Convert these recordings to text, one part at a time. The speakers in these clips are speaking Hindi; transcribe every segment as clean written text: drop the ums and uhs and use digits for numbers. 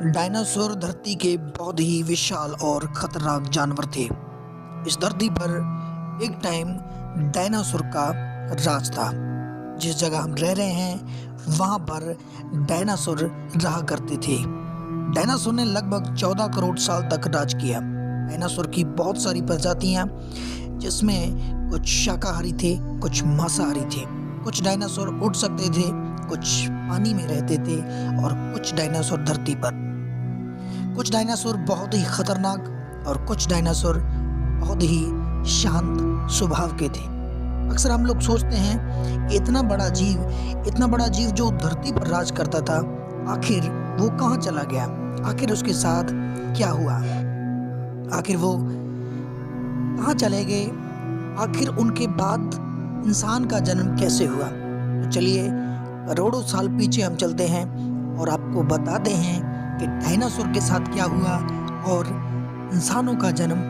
डायनासोर धरती के बहुत ही विशाल और खतरनाक जानवर थे। इस धरती पर एक टाइम डायनासोर का राज था। जिस जगह हम रह रहे हैं वहाँ पर डायनासोर रहा करते थे। डायनासोर ने लगभग 14 करोड़ साल तक राज किया। डायनासोर की बहुत सारी प्रजातियां, जिसमें कुछ शाकाहारी थे, कुछ मांसाहारी थे। कुछ डायनासोर उड़ सकते थे, कुछ पानी में रहते थे और कुछ डायनासोर धरती पर। कुछ डायनासोर बहुत ही खतरनाक और कुछ डायनासोर बहुत ही शांत स्वभाव के थे। अक्सर हम लोग सोचते हैं कि इतना बड़ा जीव जो धरती पर राज करता था, आखिर वो कहाँ चला गया, आखिर उसके साथ क्या हुआ, आखिर वो कहाँ चले गए, आखिर उनके बाद इंसान का जन्म कैसे हुआ। तो चलिए करोड़ों साल पीछे हम चलते हैं और आपको बताते हैं कि डायनासोर के साथ क्या हुआ और इंसानों का जन्म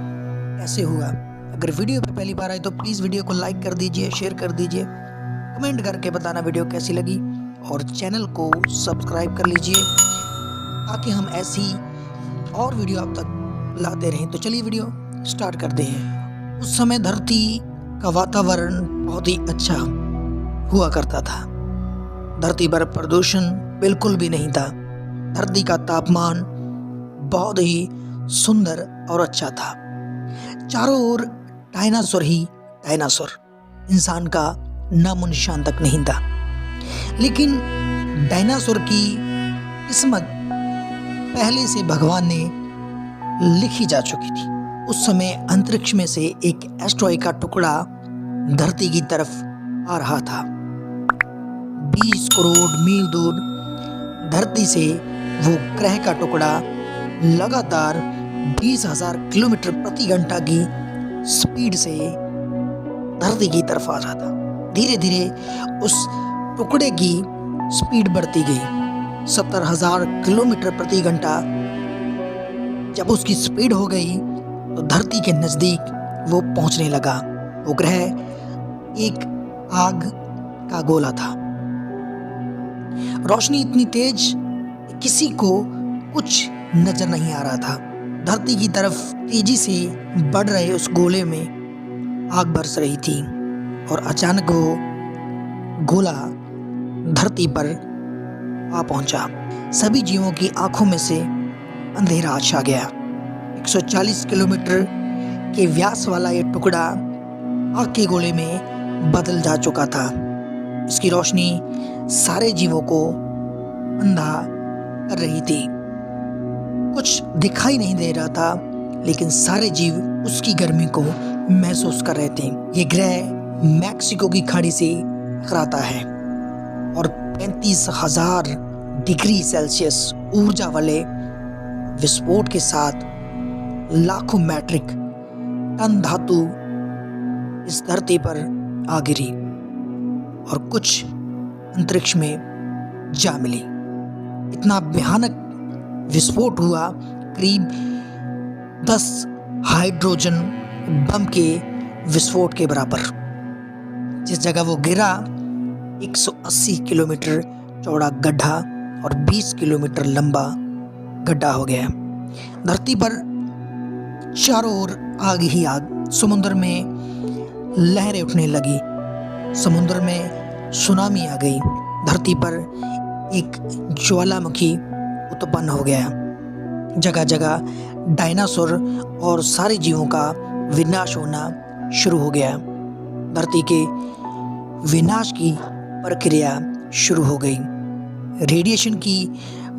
कैसे हुआ। अगर वीडियो पे पहली बार आए तो प्लीज़ वीडियो को लाइक कर दीजिए, शेयर कर दीजिए, कमेंट करके बताना वीडियो कैसी लगी और चैनल को सब्सक्राइब कर लीजिए ताकि हम ऐसी और वीडियो आप तक लाते रहें। तो चलिए वीडियो स्टार्ट करते हैं। उस समय धरती का वातावरण बहुत ही अच्छा हुआ करता था। धरती पर प्रदूषण बिल्कुल भी नहीं था। धरती का तापमान बहुत ही सुंदर और अच्छा था। चारों ओर डायनासोर ही डायनासोर, इंसान का नामो निशान तक नहीं था। लेकिन डायनासोर की किस्मत पहले से भगवान ने लिखी जा चुकी थी। उस समय अंतरिक्ष में से एक एस्ट्रॉइड का टुकड़ा धरती की तरफ आ रहा था। 20 करोड़ मील दूर धरती से वो ग्रह का टुकड़ा लगातार 20,000 किलोमीटर प्रति घंटा की स्पीड से धरती की तरफ आ रहा था। धीरे धीरे उस टुकड़े की स्पीड बढ़ती गई। 70,000 किलोमीटर प्रति घंटा जब उसकी स्पीड हो गई तो धरती के नज़दीक वो पहुंचने लगा। वो ग्रह एक आग का गोला था। रोशनी इतनी तेज कि किसी को कुछ नजर नहीं आ रहा था। धरती की तरफ तेजी से बढ़ रहे उस गोले में आग बरस रही थी और अचानक वो गोला धरती पर आ पहुंचा। सभी जीवों की आंखों में से अंधेरा छा गया। 140 किलोमीटर के व्यास वाला ये टुकड़ा आग के गोले में बदल जा चुका था। इसकी रोशनी सारे जीवों को अंधा कर रही थी। कुछ दिखाई नहीं दे रहा था, लेकिन सारे जीव उसकी गर्मी को महसूस कर रहे थे। ये ग्रह मैक्सिको की खाड़ी से टकराता है और 35,000 डिग्री सेल्सियस ऊर्जा वाले विस्फोट के साथ लाखों मैट्रिक टन धातु इस धरती पर आ गिरी और कुछ अंतरिक्ष में जा मिली। इतना भयानक विस्फोट हुआ, करीब 10 हाइड्रोजन बम के विस्फोट के बराबर। जिस जगह वो गिरा 180 किलोमीटर चौड़ा गड्ढा और 20 किलोमीटर लंबा गड्ढा हो गया। धरती पर चारों ओर आग ही आग। समुद्र में लहरें उठने लगी, समुद्र में सुनामी आ गई। धरती पर एक ज्वालामुखी उत्पन्न हो गया। जगह जगह डायनासोर और सारे जीवों का विनाश होना शुरू हो गया। धरती के विनाश की प्रक्रिया शुरू हो गई। रेडिएशन की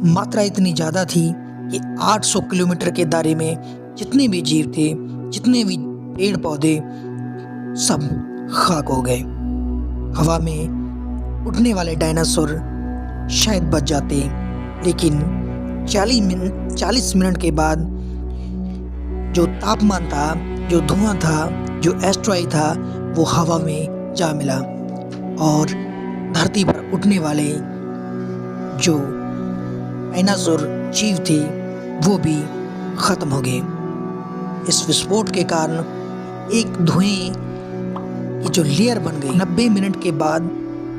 मात्रा इतनी ज़्यादा थी कि 800 किलोमीटर के दायरे में जितने भी जीव थे, जितने भी पेड़ पौधे, सब खाक हो गए। हवा में उड़ने वाले डायनासोर शायद बच जाते, लेकिन 40 मिनट के बाद जो तापमान था, जो धुआं था, जो एस्ट्रॉइड था, वो हवा में जा मिला और धरती पर उड़ने वाले जो डायनासोर जीव थे वो भी खत्म हो गए। इस विस्फोट के कारण एक धुएं की जो लेयर बन गई, 90 मिनट के बाद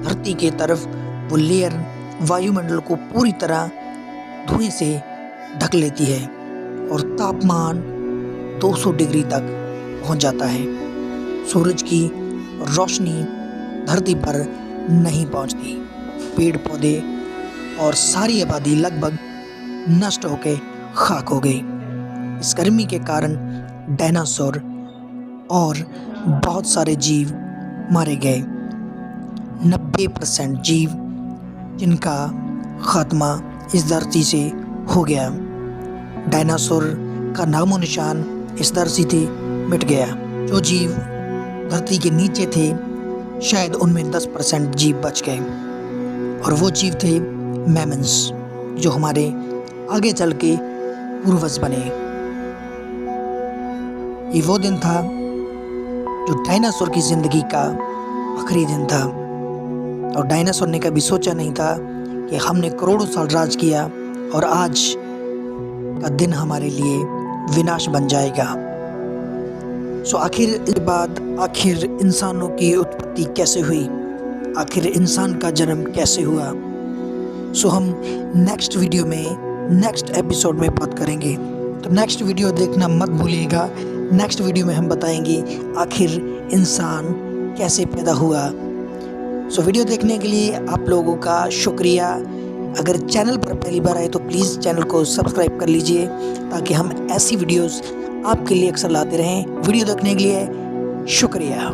धरती के तरफ वो लेयर वायुमंडल को पूरी तरह धुएं से ढक लेती है और तापमान 200 डिग्री तक पहुंच जाता है। सूरज की रोशनी धरती पर नहीं पहुंचती। पेड़ पौधे और सारी आबादी लगभग नष्ट होकर खाक हो गई। इस गर्मी के कारण डायनासोर और बहुत सारे जीव मारे गए। 90% जीव जिनका खात्मा इस धरती से हो गया। डायनासोर का नामो निशान इस धरती से मिट गया। जो जीव धरती के नीचे थे शायद उनमें 10% जीव बच गए और वो जीव थे मैमन्स, जो हमारे आगे चल के पूर्वज बने। ये वो दिन था जो डायनासोर की ज़िंदगी का आखिरी दिन था और डायनासोर ने कभी सोचा नहीं था कि हमने करोड़ों साल राज किया और आज का दिन हमारे लिए विनाश बन जाएगा। आखिर इंसानों की उत्पत्ति कैसे हुई, आखिर इंसान का जन्म कैसे हुआ। हम नेक्स्ट वीडियो में नेक्स्ट एपिसोड में बात करेंगे, तो नेक्स्ट वीडियो देखना मत भूलिएगा। नेक्स्ट वीडियो में हम बताएंगे आखिर इंसान कैसे पैदा हुआ। वीडियो देखने के लिए आप लोगों का शुक्रिया। अगर चैनल पर पहली बार आए तो प्लीज़ चैनल को सब्सक्राइब कर लीजिए ताकि हम ऐसी वीडियोस आपके लिए अक्सर लाते रहें। वीडियो देखने के लिए शुक्रिया।